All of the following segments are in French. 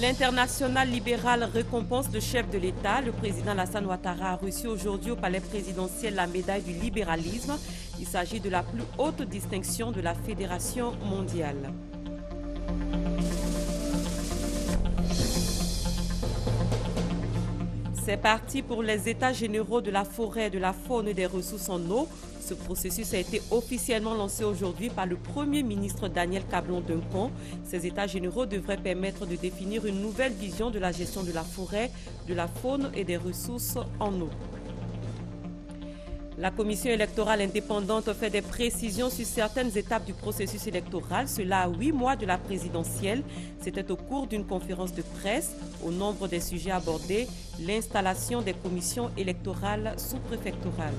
L'international libéral récompense le chef de l'État. Le président Alassane Ouattara a reçu aujourd'hui au palais présidentiel la médaille du libéralisme. Il s'agit de la plus haute distinction de la Fédération mondiale. C'est parti pour les états généraux de la forêt, de la faune et des ressources en eau. Ce processus a été officiellement lancé aujourd'hui par le Premier ministre Daniel Cablon-Duncan. Ces états généraux devraient permettre de définir une nouvelle vision de la gestion de la forêt, de la faune et des ressources en eau. La commission électorale indépendante fait des précisions sur certaines étapes du processus électoral, cela à 8 mois de la présidentielle. C'était au cours d'une conférence de presse. Au nombre des sujets abordés, l'installation des commissions électorales sous-préfectorales.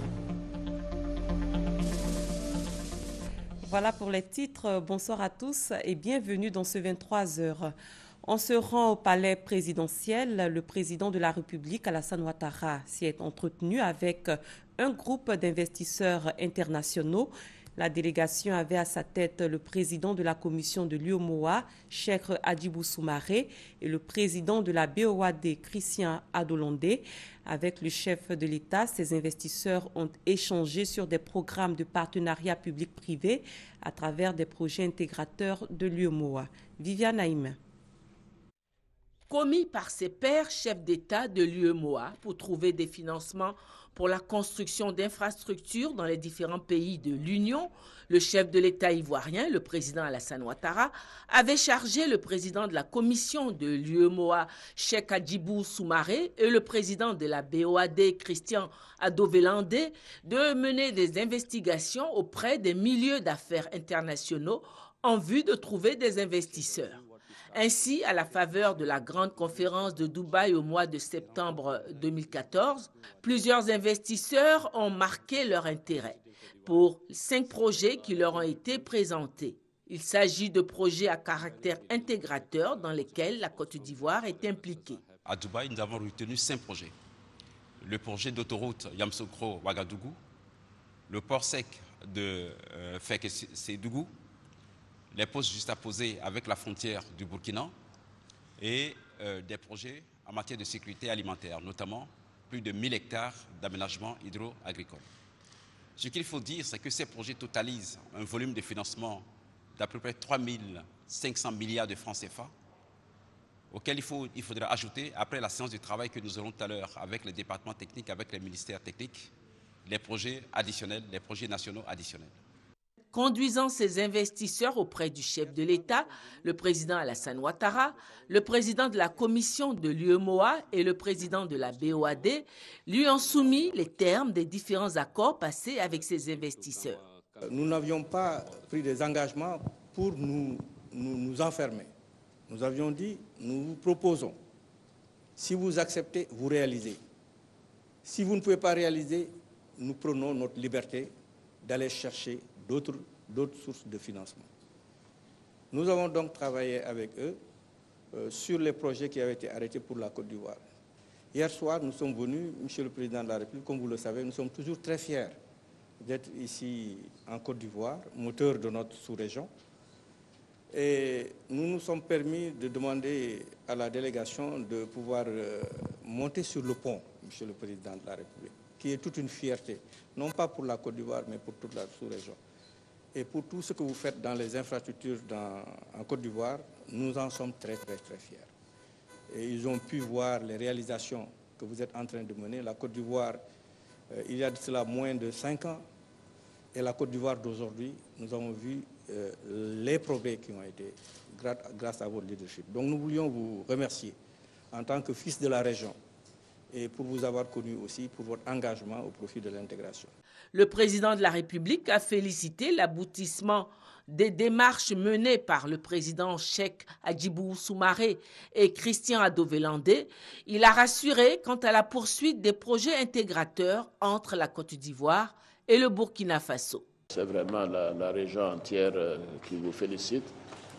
Voilà pour les titres. Bonsoir à tous et bienvenue dans ce 23h. On se rend au palais présidentiel. Le président de la République, Alassane Ouattara, s'y est entretenu avec un groupe d'investisseurs internationaux. La délégation avait à sa tête le président de la commission de l'UEMOA, Cheikh Hadjibou Soumaré, et le président de la BOAD, Christian Adolandé. Avec le chef de l'État, ces investisseurs ont échangé sur des programmes de partenariat public-privé à travers des projets intégrateurs de l'UEMOA. Viviane Haïm. Commis par ses pairs chefs d'État de l'UEMOA pour trouver des financements pour la construction d'infrastructures dans les différents pays de l'Union, le chef de l'État ivoirien, le président Alassane Ouattara, avait chargé le président de la commission de l'UEMOA, Cheikh Hadjibou Soumaré, et le président de la BOAD, Christian Adovelandé, de mener des investigations auprès des milieux d'affaires internationaux en vue de trouver des investisseurs. Ainsi, à la faveur de la grande conférence de Dubaï au mois de septembre 2014, plusieurs investisseurs ont marqué leur intérêt pour 5 projets qui leur ont été présentés. Il s'agit de projets à caractère intégrateur dans lesquels la Côte d'Ivoire est impliquée. À Dubaï, nous avons retenu 5 projets. Le projet d'autoroute Yamoussoukro-Ouagadougou, le port sec de Fek-Sédougou, les postes juste à poser avec la frontière du Burkina et des projets en matière de sécurité alimentaire, notamment plus de 1000 hectares d'aménagement hydro-agricole. Ce qu'il faut dire, c'est que ces projets totalisent un volume de financement d'à peu près 3 500 milliards de francs CFA, auquel il faudra ajouter, après la séance de travail que nous aurons tout à l'heure avec les départements techniques, avec les ministères techniques, les projets additionnels, les projets nationaux additionnels. Conduisant ces investisseurs auprès du chef de l'État, le président Alassane Ouattara, le président de la commission de l'UEMOA et le président de la BOAD lui ont soumis les termes des différents accords passés avec ces investisseurs. Nous n'avions pas pris des engagements pour nous enfermer. Nous avions dit, nous vous proposons. Si vous acceptez, vous réalisez. Si vous ne pouvez pas réaliser, nous prenons notre liberté d'aller chercher d'autres sources de financement. Nous avons donc travaillé avec eux sur les projets qui avaient été arrêtés pour la Côte d'Ivoire. Hier soir, nous sommes venus, Monsieur le Président de la République, comme vous le savez, nous sommes toujours très fiers d'être ici en Côte d'Ivoire, moteur de notre sous-région. Et nous nous sommes permis de demander à la délégation de pouvoir monter sur le pont, Monsieur le Président de la République, qui est toute une fierté, non pas pour la Côte d'Ivoire, mais pour toute la sous-région. Et pour tout ce que vous faites dans les infrastructures en Côte d'Ivoire, nous en sommes très, très, très fiers. Et ils ont pu voir les réalisations que vous êtes en train de mener. La Côte d'Ivoire, il y a de cela moins de 5 ans, et la Côte d'Ivoire d'aujourd'hui, nous avons vu les progrès qui ont été grâce à votre leadership. Donc nous voulions vous remercier en tant que fils de la région et pour vous avoir connu aussi pour votre engagement au profit de l'intégration. Le président de la République a félicité l'aboutissement des démarches menées par le président Cheikh Hadjibou Soumaré et Christian Adovelandé. Il a rassuré quant à la poursuite des projets intégrateurs entre la Côte d'Ivoire et le Burkina Faso. C'est vraiment la région entière qui vous félicite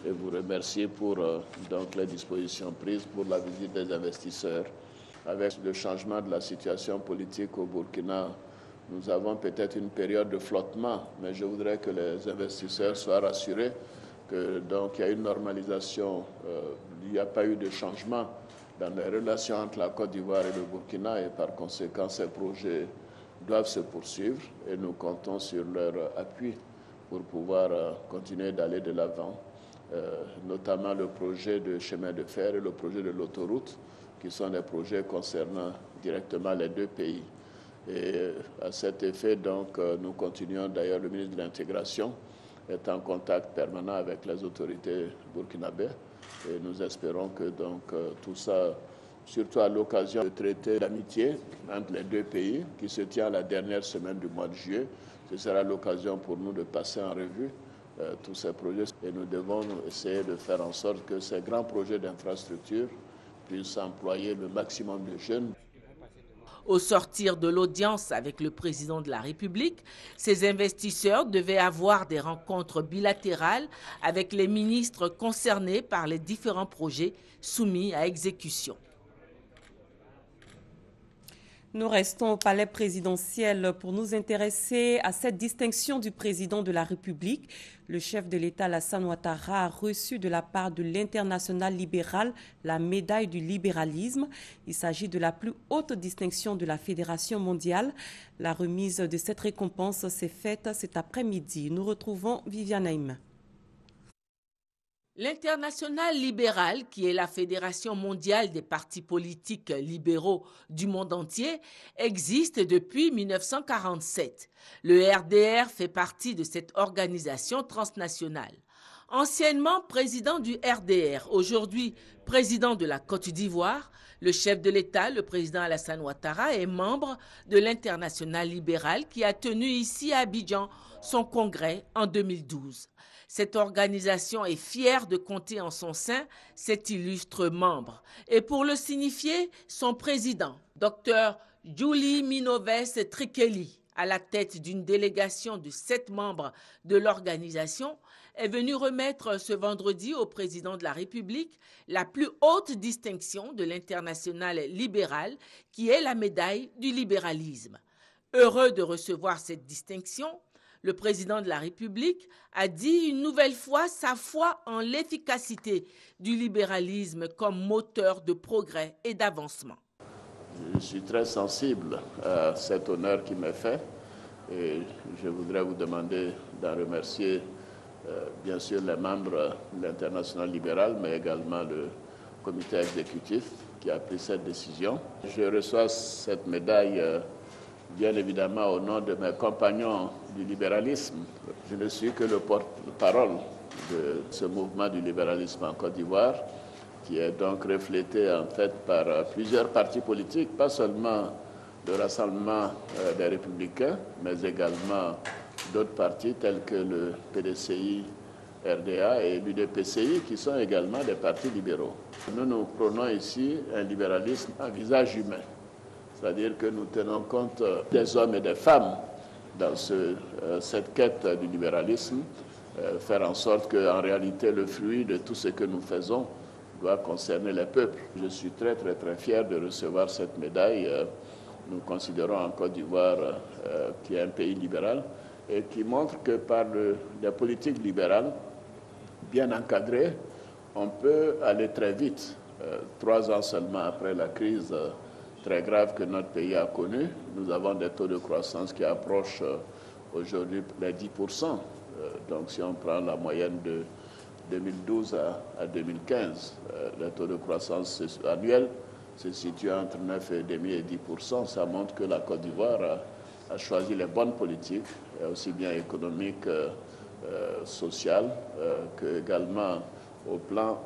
et vous remercie pour donc les dispositions prises pour la visite des investisseurs. Avec le changement de la situation politique au Burkina, nous avons peut-être une période de flottement, mais je voudrais que les investisseurs soient rassurés que donc il y a une normalisation il n'y a pas eu de changement dans les relations entre la Côte d'Ivoire et le Burkina et par conséquent, ces projets doivent se poursuivre et nous comptons sur leur appui pour pouvoir continuer d'aller de l'avant, notamment le projet de chemin de fer et le projet de l'autoroute, qui sont des projets concernant directement les deux pays. Et à cet effet, donc, nous continuons, d'ailleurs, le ministre de l'Intégration est en contact permanent avec les autorités burkinabées et nous espérons que donc, tout ça, surtout à l'occasion du traité d'amitié entre les deux pays qui se tient la dernière semaine du mois de juillet, ce sera l'occasion pour nous de passer en revue tous ces projets et nous devons essayer de faire en sorte que ces grands projets d'infrastructure puissent employer le maximum de jeunes. Au sortir de l'audience avec le président de la République, ces investisseurs devaient avoir des rencontres bilatérales avec les ministres concernés par les différents projets soumis à exécution. Nous restons au palais présidentiel pour nous intéresser à cette distinction du président de la République. Le chef de l'État, Alassane Ouattara, a reçu de la part de l'Internationale libérale la médaille du libéralisme. Il s'agit de la plus haute distinction de la Fédération mondiale. La remise de cette récompense s'est faite cet après-midi. Nous retrouvons Viviane Naïm. L'Internationale libérale, qui est la fédération mondiale des partis politiques libéraux du monde entier, existe depuis 1947. Le RDR fait partie de cette organisation transnationale. Anciennement président du RDR, aujourd'hui président de la Côte d'Ivoire, le chef de l'État, le président Alassane Ouattara, est membre de l'Internationale libérale qui a tenu ici à Abidjan son congrès en 2012. Cette organisation est fière de compter en son sein cet illustre membre. Et pour le signifier, son président, Dr Julie Minoves Trikeli, à la tête d'une délégation de 7 membres de l'organisation, est venu remettre ce vendredi au président de la République la plus haute distinction de l'Internationale libérale, qui est la médaille du libéralisme. Heureux de recevoir cette distinction, le président de la République a dit une nouvelle fois sa foi en l'efficacité du libéralisme comme moteur de progrès et d'avancement. Je suis très sensible à cet honneur qui m'est fait et je voudrais vous demander d'en remercier bien sûr les membres de l'Internationale libérale, mais également le comité exécutif qui a pris cette décision. Je reçois cette médaille bien évidemment au nom de mes compagnons du libéralisme. Je ne suis que le porte-parole de ce mouvement du libéralisme en Côte d'Ivoire, qui est donc reflété en fait par plusieurs partis politiques, pas seulement le Rassemblement des Républicains, mais également d'autres partis tels que le PDCI, RDA et l'UDPCI, qui sont également des partis libéraux. Nous prônons ici un libéralisme à visage humain. C'est-à-dire que nous tenons compte des hommes et des femmes dans cette quête du libéralisme, faire en sorte qu'en réalité le fruit de tout ce que nous faisons doit concerner les peuples. Je suis très fier de recevoir cette médaille. Nous considérons en Côte d'Ivoire qui est un pays libéral et qui montre que par des politiques libérales bien encadrées, on peut aller très vite. 3 ans seulement après la crise très grave que notre pays a connue, nous avons des taux de croissance qui approchent aujourd'hui les 10%. Donc si on prend la moyenne de 2012 à 2015, le taux de croissance annuel se situe entre 9,5 et 10%. Ça montre que la Côte d'Ivoire a choisi les bonnes politiques, aussi bien économiques, sociales, que également au plan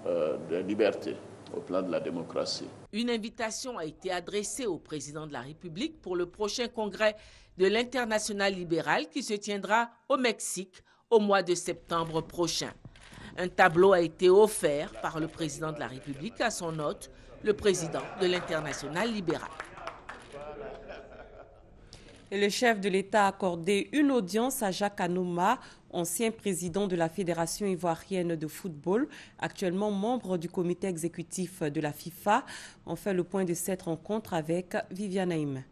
de la liberté, au plan de la démocratie. Une invitation a été adressée au président de la République pour le prochain congrès de l'Internationale libérale qui se tiendra au Mexique au mois de septembre prochain. Un tableau a été offert par le président de la République à son hôte, le président de l'Internationale libérale. Et le chef de l'État a accordé une audience à Jacques Anouma, ancien président de la Fédération ivoirienne de football, actuellement membre du comité exécutif de la FIFA. On fait le point de cette rencontre avec Viviane Naïm.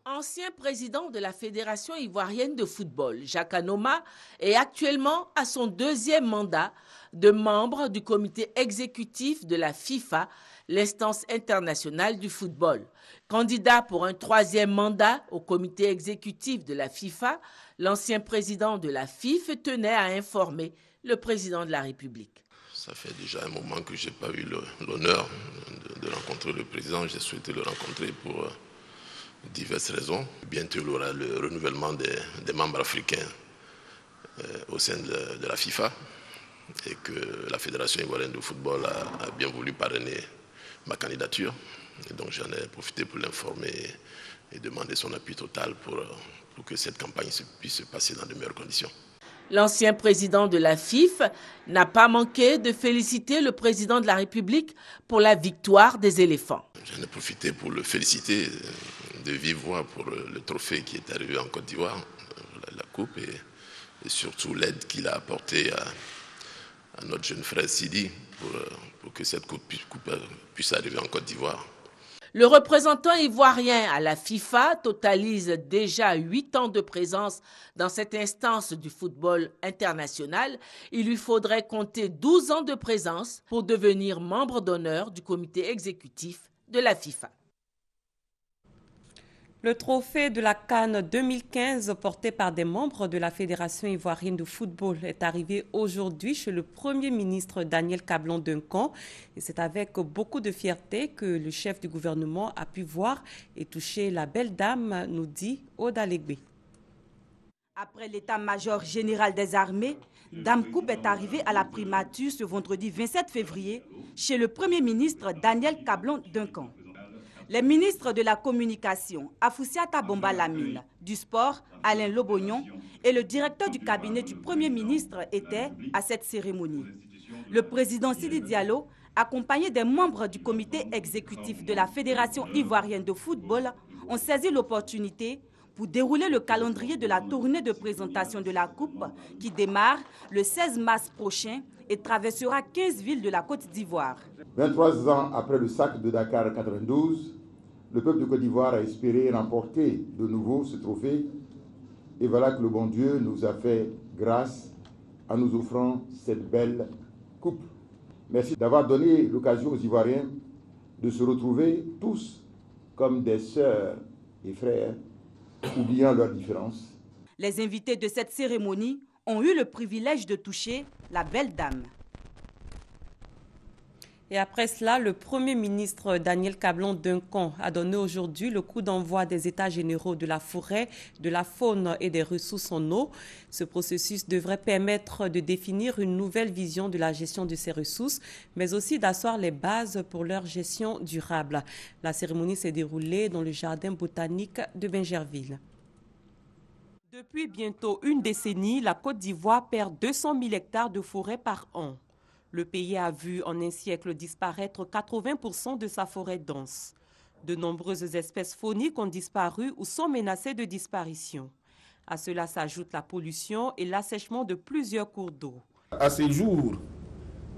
Ancien président de la Fédération ivoirienne de football, Jacques Anoma est actuellement à son 2e mandat de membre du comité exécutif de la FIFA, l'instance internationale du football. Candidat pour un 3e mandat au comité exécutif de la FIFA, l'ancien président de la FIFA tenait à informer le président de la République. Ça fait déjà un moment que je n'ai pas eu l'honneur de rencontrer le président. J'ai souhaité le rencontrer pour diverses raisons. Bientôt, il y aura le renouvellement des membres africains au sein de la FIFA et que la Fédération ivoirienne de football a bien voulu parrainer ma candidature. Et donc, j'en ai profité pour l'informer et demander son appui total pour que cette campagne puisse se passer dans de meilleures conditions. L'ancien président de la FIFA n'a pas manqué de féliciter le président de la République pour la victoire des éléphants. J'en ai profité pour le féliciter de vive voix pour le trophée qui est arrivé en Côte d'Ivoire, la coupe, et surtout l'aide qu'il a apportée à notre jeune frère Sidi pour que cette coupe puisse arriver en Côte d'Ivoire. Le représentant ivoirien à la FIFA totalise déjà 8 ans de présence dans cette instance du football international. Il lui faudrait compter 12 ans de présence pour devenir membre d'honneur du comité exécutif de la FIFA. Le trophée de la CAN 2015 porté par des membres de la Fédération ivoirienne de football est arrivé aujourd'hui chez le Premier ministre Daniel Cablon-Duncan. Et c'est avec beaucoup de fierté que le chef du gouvernement a pu voir et toucher la belle dame, nous dit Oda Legbe. Après l'état-major général des armées, Dame Coupe est arrivée à la primature ce vendredi 27 février chez le Premier ministre Daniel Cablon-Duncan. Les ministres de la Communication, Afoussiata Bomba Lamine, du Sport, Alain Lobognon, et le directeur du cabinet du Premier ministre étaient à cette cérémonie. Le président Sidi Diallo, accompagné des membres du comité exécutif de la Fédération ivoirienne de football, ont saisi l'opportunité pour dérouler le calendrier de la tournée de présentation de la Coupe qui démarre le 16 mars prochain et traversera 15 villes de la Côte d'Ivoire. 23 ans après le sac de Dakar 92, le peuple de Côte d'Ivoire a espéré remporter de nouveau ce trophée. Et voilà que le bon Dieu nous a fait grâce en nous offrant cette belle coupe. Merci d'avoir donné l'occasion aux Ivoiriens de se retrouver tous comme des sœurs et frères, oubliant leurs différences. Les invités de cette cérémonie ont eu le privilège de toucher la belle dame. Et après cela, le Premier ministre Daniel Cablon-Duncan a donné aujourd'hui le coup d'envoi des États généraux de la forêt, de la faune et des ressources en eau. Ce processus devrait permettre de définir une nouvelle vision de la gestion de ces ressources, mais aussi d'asseoir les bases pour leur gestion durable. La cérémonie s'est déroulée dans le jardin botanique de Bingerville. Depuis bientôt une décennie, la Côte d'Ivoire perd 200 000 hectares de forêt par an. Le pays a vu en un siècle disparaître 80% de sa forêt dense. De nombreuses espèces fauniques ont disparu ou sont menacées de disparition. À cela s'ajoute la pollution et l'assèchement de plusieurs cours d'eau. À ce jour,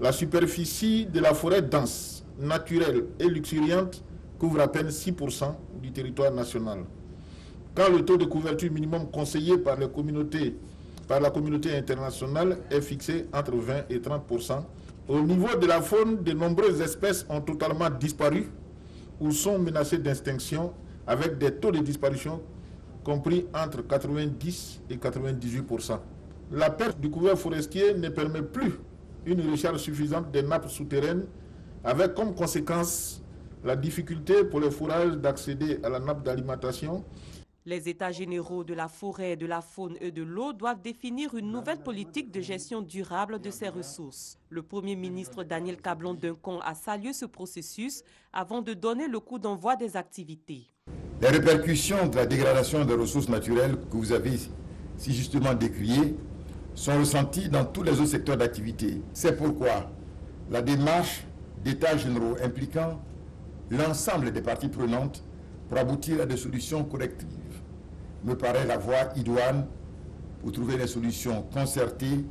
la superficie de la forêt dense, naturelle et luxuriante couvre à peine 6% du territoire national. Quand le taux de couverture minimum conseillé par la communauté internationale est fixé entre 20 et 30%, au niveau de la faune, de nombreuses espèces ont totalement disparu ou sont menacées d'extinction avec des taux de disparition compris entre 90 et 98%. La perte du couvert forestier ne permet plus une recharge suffisante des nappes souterraines avec comme conséquence la difficulté pour les fourrages d'accéder à la nappe d'alimentation. Les États généraux de la forêt, de la faune et de l'eau doivent définir une nouvelle politique de gestion durable de ces ressources. Le Premier ministre Daniel Cablon-Duncan a salué ce processus avant de donner le coup d'envoi des activités. Les répercussions de la dégradation des ressources naturelles que vous avez si justement décriées sont ressenties dans tous les autres secteurs d'activité. C'est pourquoi la démarche d'États généraux impliquant l'ensemble des parties prenantes pour aboutir à des solutions collectives me paraît la voie idoine pour trouver des solutions concertées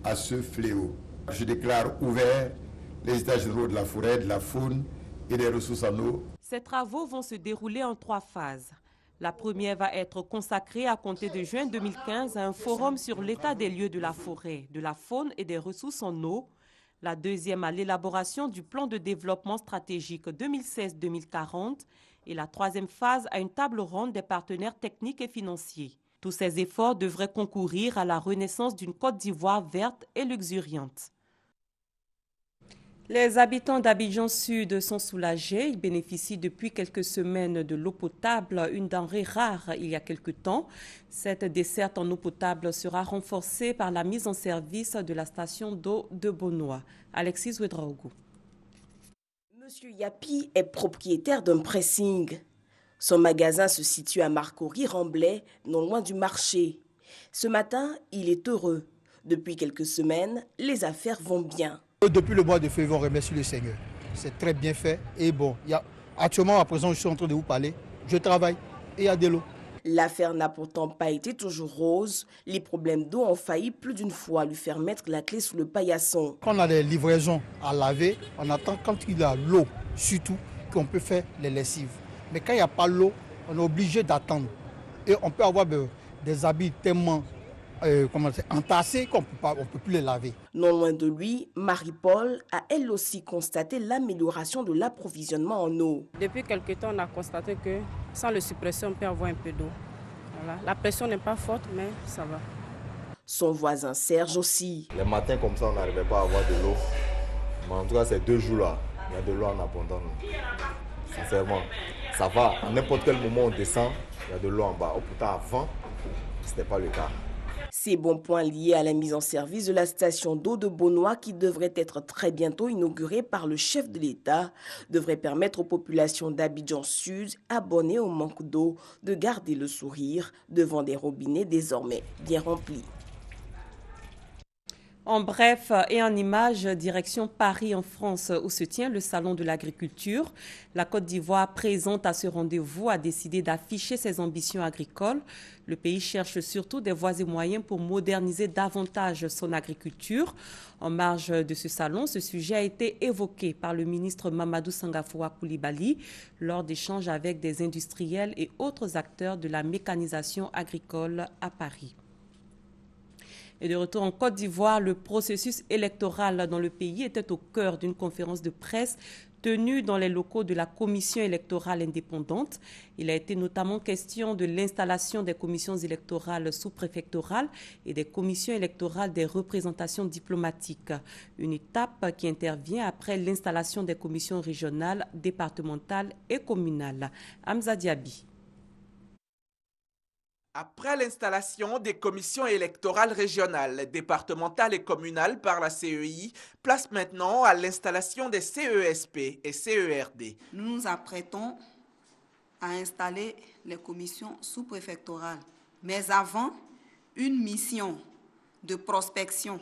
à ce fléau. Je déclare ouverts les États généraux de la forêt, de la faune et des ressources en eau. Ces travaux vont se dérouler en 3 phases. La première va être consacrée à compter de juin 2015 à un forum sur l'état des lieux de la forêt, de la faune et des ressources en eau. La deuxième à l'élaboration du plan de développement stratégique 2016-2040 et la troisième phase à une table ronde des partenaires techniques et financiers. Tous ces efforts devraient concourir à la renaissance d'une Côte d'Ivoire verte et luxuriante. Les habitants d'Abidjan Sud sont soulagés. Ils bénéficient depuis quelques semaines de l'eau potable, une denrée rare il y a quelque temps. Cette desserte en eau potable sera renforcée par la mise en service de la station d'eau de Bonoa. Alexis Ouedraogo. Monsieur Yapi est propriétaire d'un pressing. Son magasin se situe à Marcory-Remblai, non loin du marché. Ce matin, il est heureux. Depuis quelques semaines, les affaires vont bien. Depuis le mois de février, on remercie le Seigneur. C'est très bien fait. Et bon, actuellement, à présent, je suis en train de vous parler. Je travaille et il y a de l'eau. L'affaire n'a pourtant pas été toujours rose. Les problèmes d'eau ont failli plus d'une fois lui faire mettre la clé sous le paillasson. Quand on a des livraisons à laver, on attend quand il y a l'eau, surtout, qu'on peut faire les lessives. Mais quand il n'y a pas l'eau, on est obligé d'attendre. Et on peut avoir des habits tellement entassés qu'on ne peut plus les laver. Non loin de lui, Marie-Paul a elle aussi constaté l'amélioration de l'approvisionnement en eau. Depuis quelque temps, on a constaté que sans le suppresseur, on peut avoir un peu d'eau. Voilà. La pression n'est pas forte, mais ça va. Son voisin Serge aussi. Les matins comme ça, on n'arrivait pas à avoir de l'eau. Mais en tout cas, ces 2 jours-là, il y a de l'eau en abondance. Sincèrement, ça va. À n'importe quel moment, on descend, il y a de l'eau en bas. Pourtant, avant, ce n'était pas le cas. Ces bons points liés à la mise en service de la station d'eau de Bonoa, qui devrait être très bientôt inaugurée par le chef de l'État, devraient permettre aux populations d'Abidjan Sud, abonnées au manque d'eau, de garder le sourire devant des robinets désormais bien remplis. En bref et en images, direction Paris en France où se tient le Salon de l'agriculture. La Côte d'Ivoire, présente à ce rendez-vous, a décidé d'afficher ses ambitions agricoles. Le pays cherche surtout des voies et moyens pour moderniser davantage son agriculture. En marge de ce salon, ce sujet a été évoqué par le ministre Mamadou Sangafoua Coulibaly lors d'échanges avec des industriels et autres acteurs de la mécanisation agricole à Paris. Et de retour en Côte d'Ivoire, le processus électoral dans le pays était au cœur d'une conférence de presse tenue dans les locaux de la Commission électorale indépendante. Il a été notamment question de l'installation des commissions électorales sous-préfectorales et des commissions électorales des représentations diplomatiques. Une étape qui intervient après l'installation des commissions régionales, départementales et communales. Hamza Diaby. Après l'installation des commissions électorales régionales, départementales et communales par la CEI, place maintenant à l'installation des CESP et CERD. Nous nous apprêtons à installer les commissions sous-préfectorales. Mais avant, une mission de prospection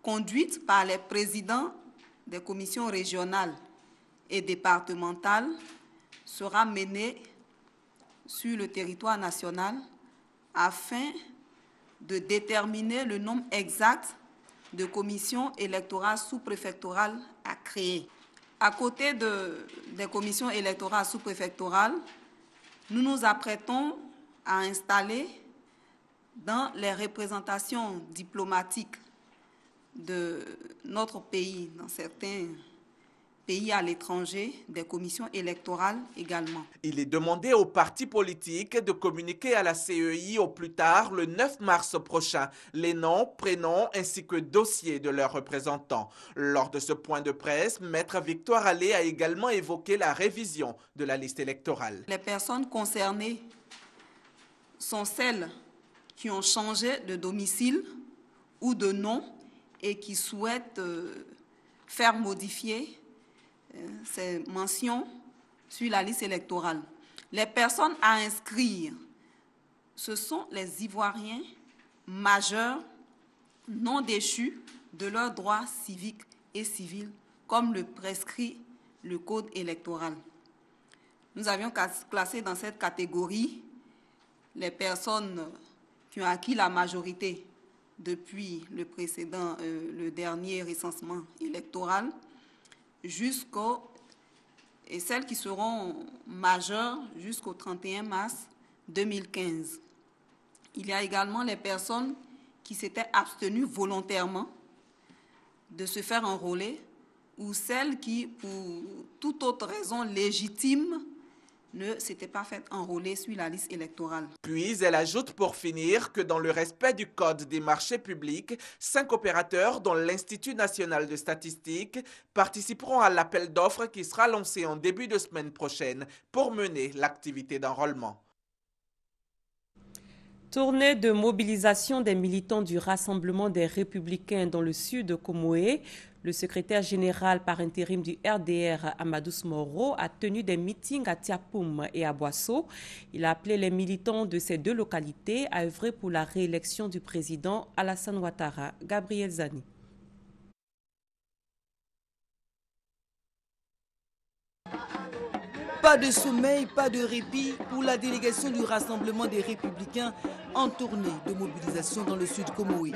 conduite par les présidents des commissions régionales et départementales sera menée sur le territoire national afin de déterminer le nombre exact de commissions électorales sous-préfectorales à créer. À côté des commissions électorales sous-préfectorales, nous nous apprêtons à installer dans les représentations diplomatiques de notre pays, dans certains pays à l'étranger, des commissions électorales également. Il est demandé aux partis politiques de communiquer à la CEI au plus tard le 9 mars prochain les noms, prénoms ainsi que dossiers de leurs représentants. Lors de ce point de presse, Maître Victoire Allais a également évoqué la révision de la liste électorale. Les personnes concernées sont celles qui ont changé de domicile ou de nom et qui souhaitent faire modifier ces mentions sur la liste électorale. Les personnes à inscrire, ce sont les Ivoiriens majeurs non déchus de leurs droits civiques et civils, comme le prescrit le Code électoral. Nous avions classé dans cette catégorie les personnes qui ont acquis la majorité depuis le dernier recensement électoral, et celles qui seront majeures jusqu'au 31 mars 2015. Il y a également les personnes qui s'étaient abstenues volontairement de se faire enrôler ou celles qui, pour toute autre raison légitime, ne s'étaient pas fait enrôler sur la liste électorale. Puis, elle ajoute pour finir que dans le respect du Code des marchés publics, 5 opérateurs, dont l'Institut national de statistique, participeront à l'appel d'offres qui sera lancé en début de semaine prochaine pour mener l'activité d'enrôlement. Tournée de mobilisation des militants du Rassemblement des Républicains dans le sud de Comoé. Le secrétaire général par intérim du RDR, Amadou Soumaoro, a tenu des meetings à Tiapoum et à Boasso. Il a appelé les militants de ces deux localités à œuvrer pour la réélection du président Alassane Ouattara. Gabriel Zani. Pas de sommeil, pas de répit pour la délégation du Rassemblement des Républicains en tournée de mobilisation dans le sud Comoé.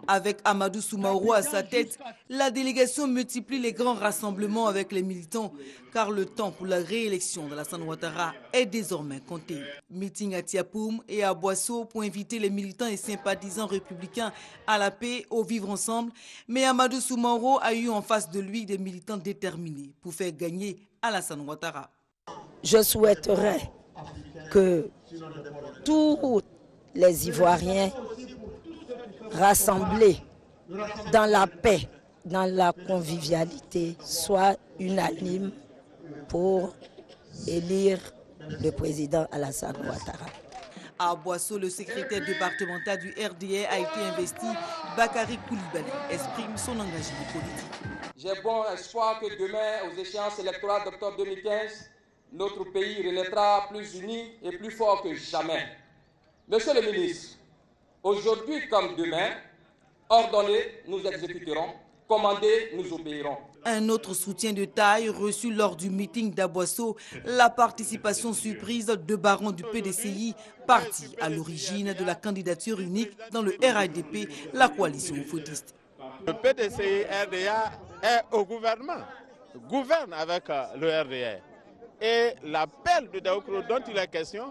Avec Amadou Soumaoro à sa tête, la délégation multiplie les grands rassemblements avec les militants car le temps pour la réélection d'Alassane Ouattara est désormais compté. Meeting à Tiapoum et à Boasso pour inviter les militants et sympathisants républicains à la paix, au vivre ensemble. Mais Amadou Soumaoro a eu en face de lui des militants déterminés pour faire gagner Alassane Ouattara. Je souhaiterais que tous les Ivoiriens rassemblés dans la paix, dans la convivialité, soient unanimes pour élire le président Alassane Ouattara. À Boasso, le secrétaire départemental du RDR a été investi. Bakary Koulibaly exprime son engagement politique. J'ai bon espoir que demain, aux échéances électorales d'octobre 2015, notre pays renaîtra plus uni et plus fort que jamais. Monsieur le ministre, aujourd'hui comme demain, ordonnez, nous exécuterons, commandez, nous obéirons. Un autre soutien de taille reçu lors du meeting d'Aboasso, la participation surprise de barons du PDCI, parti à l'origine de la candidature unique dans le RADP, la coalition footiste. Le PDCI-RDA est au gouvernement, gouverne avec le RDA. Et l'appel de Daoukro dont il est question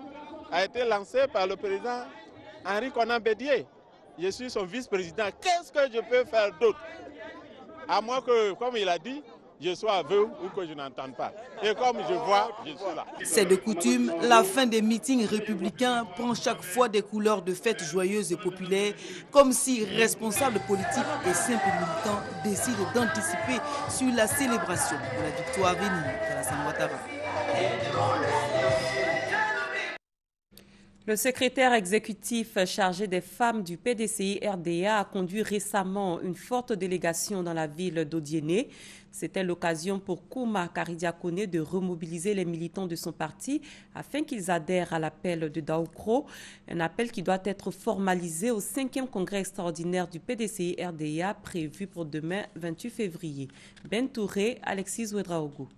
a été lancé par le président Henri Konan Bédié. Je suis son vice-président. Qu'est-ce que je peux faire d'autre? À moins que, comme il a dit, je sois aveugle ou que je n'entende pas. Et comme je vois, je suis là. C'est de coutume, la fin des meetings républicains prend chaque fois des couleurs de fêtes joyeuses et populaires, comme si responsables politiques et simples militants décident d'anticiper sur la célébration de la victoire à venir d'Alassane Ouattara. Le secrétaire exécutif chargé des femmes du PDCI-RDA a conduit récemment une forte délégation dans la ville d'Odiéné. C'était l'occasion pour Kouma Karidiakone de remobiliser les militants de son parti afin qu'ils adhèrent à l'appel de Daoukro, un appel qui doit être formalisé au 5e congrès extraordinaire du PDCI-RDA prévu pour demain 28 février. Ben Touré, Alexis Ouedraogo.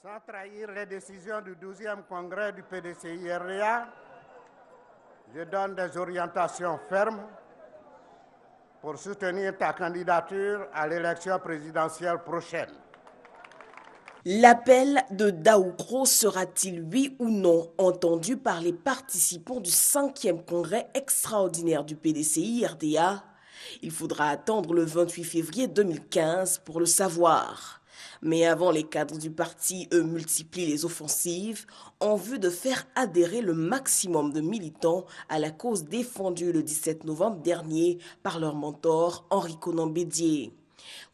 Sans trahir les décisions du 12e congrès du PDCI-RDA, je donne des orientations fermes pour soutenir ta candidature à l'élection présidentielle prochaine. L'appel de Daoukro sera-t-il, oui ou non, entendu par les participants du 5e congrès extraordinaire du PDCI-RDA? Il faudra attendre le 28 février 2015 pour le savoir. Mais avant, les cadres du parti, eux, multiplient les offensives en vue de faire adhérer le maximum de militants à la cause défendue le 17 novembre dernier par leur mentor Henri Konan Bédié.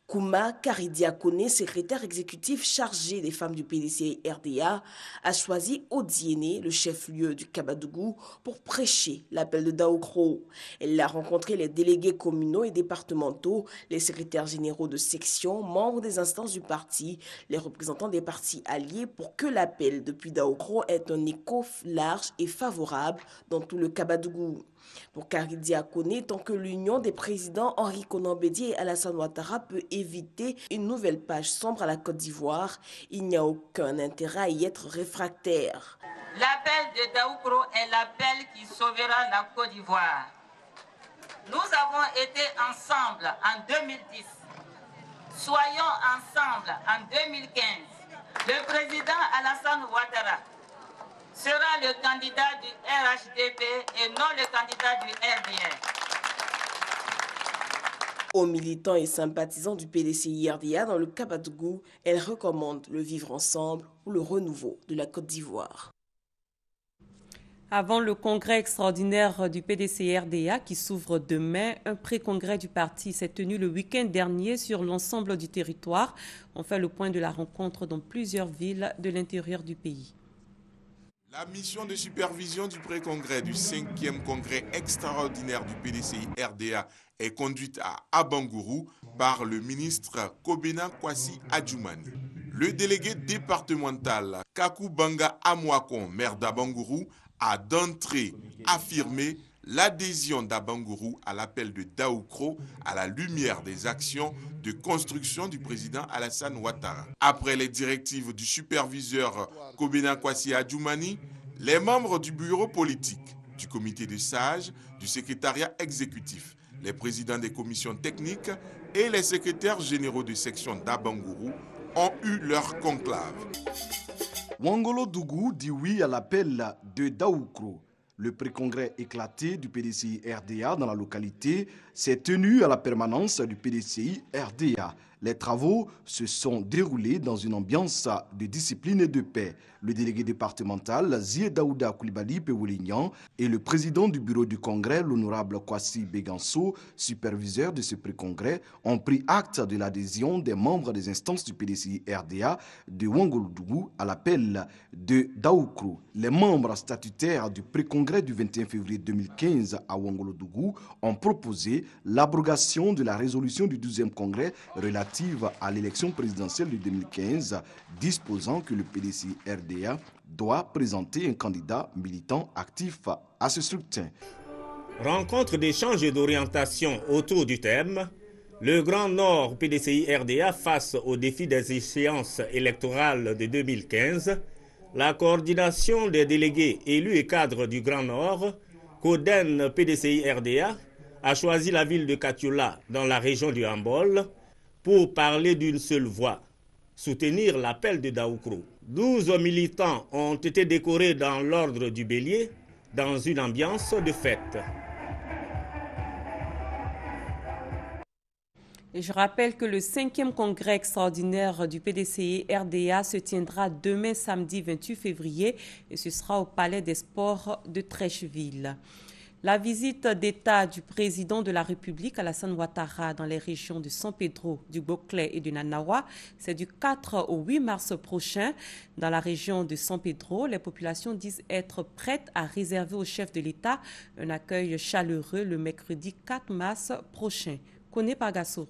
Kouma Karidiakone, secrétaire exécutif chargé des femmes du PDCI-RDA, a choisi Odiéné, le chef-lieu du Kabadougou, pour prêcher l'appel de Daoukro. Elle a rencontré les délégués communaux et départementaux, les secrétaires généraux de section, membres des instances du parti, les représentants des partis alliés pour que l'appel depuis Daoukro ait un écho large et favorable dans tout le Kabadougou. Pour Karidiakone, tant que l'union des présidents Henri Konan Bédié et Alassane Ouattara peut éviter une nouvelle page sombre à la Côte d'Ivoire, il n'y a aucun intérêt à y être réfractaire. L'appel de Daoukro est l'appel qui sauvera la Côte d'Ivoire. Nous avons été ensemble en 2010. Soyons ensemble en 2015. Le président Alassane Ouattara sera le candidat du RHDP et non le candidat du RDR. Aux militants et sympathisants du PDCI-RDA dans le Kabadougou, elle recommande le vivre ensemble ou le renouveau de la Côte d'Ivoire. Avant le congrès extraordinaire du PDCI-RDA qui s'ouvre demain, un pré-congrès du parti s'est tenu le week-end dernier sur l'ensemble du territoire. On fait le point de la rencontre dans plusieurs villes de l'intérieur du pays. La mission de supervision du pré-congrès du 5e congrès extraordinaire du PDCI-RDA est conduite à Abangourou par le ministre Kobena Kwasi Adjoumani. Le délégué départemental Kakou Banga Amouakon, maire d'Abangourou, a d'entrée affirmé l'adhésion d'Abangourou à l'appel de Daoukro à la lumière des actions de construction du président Alassane Ouattara. Après les directives du superviseur Kobena Kwasi Adjoumani, les membres du bureau politique, du comité de sages, du secrétariat exécutif, les présidents des commissions techniques et les secrétaires généraux de section d'Abangourou ont eu leur conclave. Wangolo Dougou dit oui à l'appel de Daoukro. Le pré-congrès éclaté du PDCI-RDA dans la localité s'est tenu à la permanence du PDCI-RDA. Les travaux se sont déroulés dans une ambiance de discipline et de paix. Le délégué départemental Zie Daouda Koulibaly Pewoulignan et le président du bureau du congrès, l'honorable Kwasi Beganso, superviseur de ce pré-congrès, ont pris acte de l'adhésion des membres des instances du PDCI-RDA de Wangolo-Dougou à l'appel de Daoukro. Les membres statutaires du pré-congrès du 21 février 2015 à Wangolo-Dougou ont proposé l'abrogation de la résolution du 12e congrès relative à l'élection présidentielle de 2015, disposant que le PDCI-RDA doit présenter un candidat militant actif à ce scrutin. Rencontre d'échange et d'orientation autour du thème « Le Grand Nord PDCI-RDA face aux défis des échéances électorales de 2015 », la coordination des délégués élus et cadres du Grand Nord, Coden PDCI-RDA, a choisi la ville de Katioula dans la région du Hambol pour parler d'une seule voix, soutenir l'appel de Daoukro. 12 militants ont été décorés dans l'ordre du Bélier dans une ambiance de fête. Et je rappelle que le 5e congrès extraordinaire du PDCI-RDA se tiendra demain samedi 28 février et ce sera au Palais des Sports de Trècheville. La visite d'État du président de la République, Alassane Ouattara, dans les régions de San Pedro, du Boclé et du Nanawa, c'est du 4 au 8 mars prochain. Dans la région de San Pedro, les populations disent être prêtes à réserver au chef de l'État un accueil chaleureux le mercredi 4 mars prochain. Koné Pagassoro.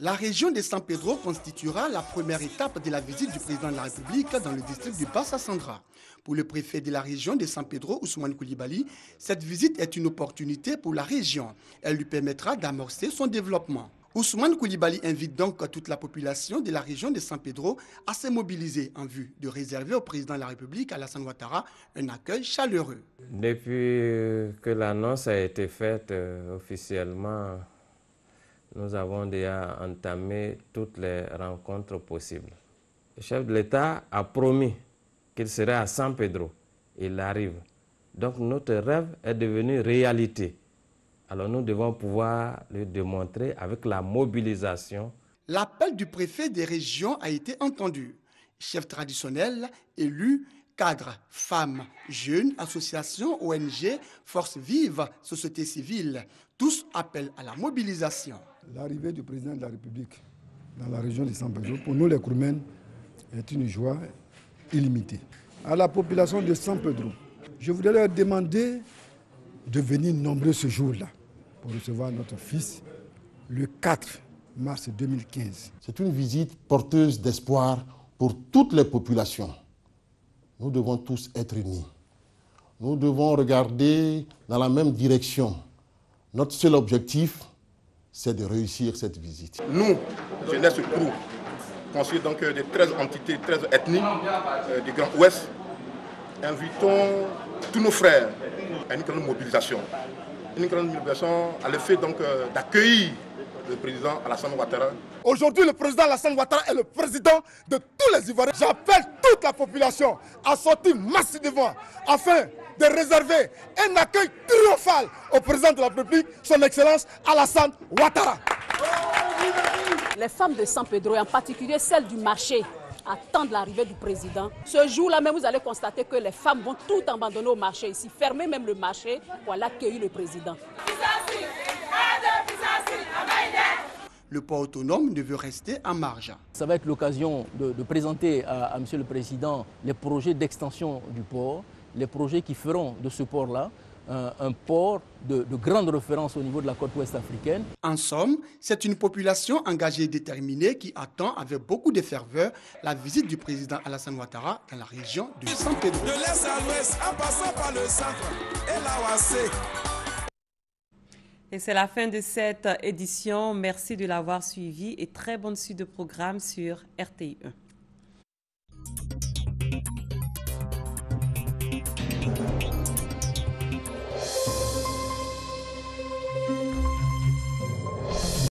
La région de San Pedro constituera la première étape de la visite du président de la République dans le district du Bassa-Sandra. Pour le préfet de la région de San Pedro, Ousmane Koulibaly, cette visite est une opportunité pour la région. Elle lui permettra d'amorcer son développement. Ousmane Koulibaly invite donc toute la population de la région de San Pedro à se mobiliser en vue de réserver au président de la République, Alassane Ouattara, un accueil chaleureux. Depuis que l'annonce a été faite officiellement, nous avons déjà entamé toutes les rencontres possibles. Le chef de l'État a promis qu'il serait à San Pedro. Il arrive. Donc notre rêve est devenu réalité. Alors nous devons pouvoir le démontrer avec la mobilisation. L'appel du préfet des régions a été entendu. Chefs traditionnels, élus, cadres, femmes, jeunes, associations, ONG, forces vives, société civile, tous appellent à la mobilisation. L'arrivée du président de la République dans la région de San Pedro, pour nous les Kouroumen, est une joie illimitée. À la population de San Pedro, je voudrais leur demander de venir nombreux ce jour-là pour recevoir notre fils le 4 mars 2015. C'est une visite porteuse d'espoir pour toutes les populations. Nous devons tous être unis. Nous devons regarder dans la même direction. Notre seul objectif, c'est de réussir cette visite. Nous, jeunesse Kourou, constitués donc de 13 entités, 13 ethnies du Grand Ouest, invitons tous nos frères à une grande mobilisation. Une grande mobilisation à l'effet donc d'accueillir le président Alassane Ouattara. Aujourd'hui, le président Alassane Ouattara est le président de tous les Ivoiriens. J'appelle toute la population à sortir massivement afin de réserver un accueil triomphal au président de la République, son Excellence Alassane Ouattara. Les femmes de San Pedro, et en particulier celles du marché, attendent l'arrivée du président. Ce jour-là même, vous allez constater que les femmes vont tout abandonner au marché ici, fermer même le marché pour aller accueillir le président. Le port autonome ne veut rester en marge. Ça va être l'occasion de présenter à M. le Président les projets d'extension du port, les projets qui feront de ce port-là un port de grande référence au niveau de la côte ouest africaine. En somme, c'est une population engagée et déterminée qui attend avec beaucoup de ferveur la visite du président Alassane Ouattara dans la région de San Pedro. De l'est à l'ouest, en passant par le centre et l'Awasé. Et c'est la fin de cette édition. Merci de l'avoir suivi et très bonne suite de programme sur RTI1.